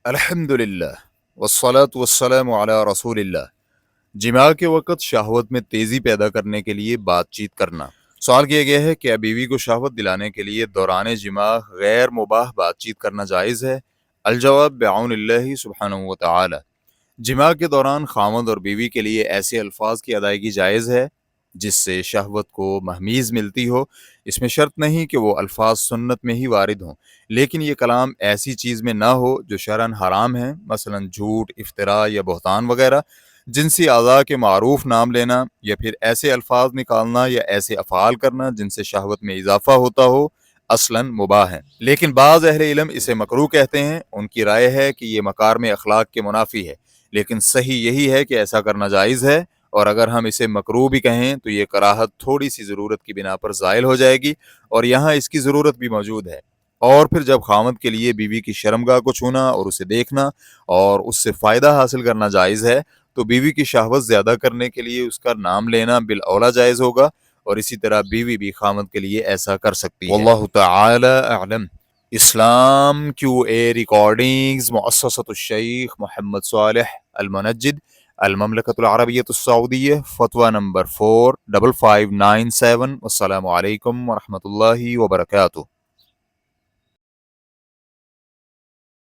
الحمدللہ والصلاة والسلام علی رسول اللہ۔ جماع کے وقت شہوت میں تیزی پیدا کرنے کے لیے بات چیت کرنا۔ سوال کیا گیا ہے کہ بیوی کو شہوت دلانے کے لیے دوران جماع غیر مباح بات چیت کرنا جائز ہے؟ الجواب بعون اللہ سبحانہ و تعالی۔ جماع کے دوران خاوند اور بیوی کے لیے ایسے الفاظ کی ادائیگی جائز ہے جس سے شہوت کو مہمیز ملتی ہو۔ اس میں شرط نہیں کہ وہ الفاظ سنت میں ہی وارد ہوں، لیکن یہ کلام ایسی چیز میں نہ ہو جو شرعاً حرام ہے، مثلا جھوٹ، افتراء یا بہتان وغیرہ۔ جنسی اعضاء کے معروف نام لینا یا پھر ایسے الفاظ نکالنا یا ایسے افعال کرنا جن سے شہوت میں اضافہ ہوتا ہو اصلاً مباح ہے، لیکن بعض اہل علم اسے مکروہ کہتے ہیں۔ ان کی رائے ہے کہ یہ مکارم اخلاق کے منافی ہے، لیکن صحیح یہی ہے کہ ایسا کرنا جائز ہے، اور اگر ہم اسے مکروہ بھی کہیں تو یہ کراہت تھوڑی سی ضرورت کی بنا پر زائل ہو جائے گی، اور یہاں اس کی ضرورت بھی موجود ہے۔ اور پھر جب خاوند کے لیے بیوی کی شرمگاہ کو چھونا اور اسے دیکھنا اور اس سے فائدہ حاصل کرنا جائز ہے، تو بیوی کی شہوت زیادہ کرنے کے لیے اس کا نام لینا بالاولیٰ جائز ہوگا، اور اسی طرح بیوی بھی خاوند کے لیے ایسا کر سکتی ہے۔ واللہ تعالی اعلم۔ اسلام کیو اے ریکارڈنگز، مؤسسۃ الشیخ محمد صالح المنجد، المملکۃ العربیۃ السعودیہ، فتویٰ نمبر 45597۔ السلام علیکم ورحمۃ اللہ وبرکاتہ۔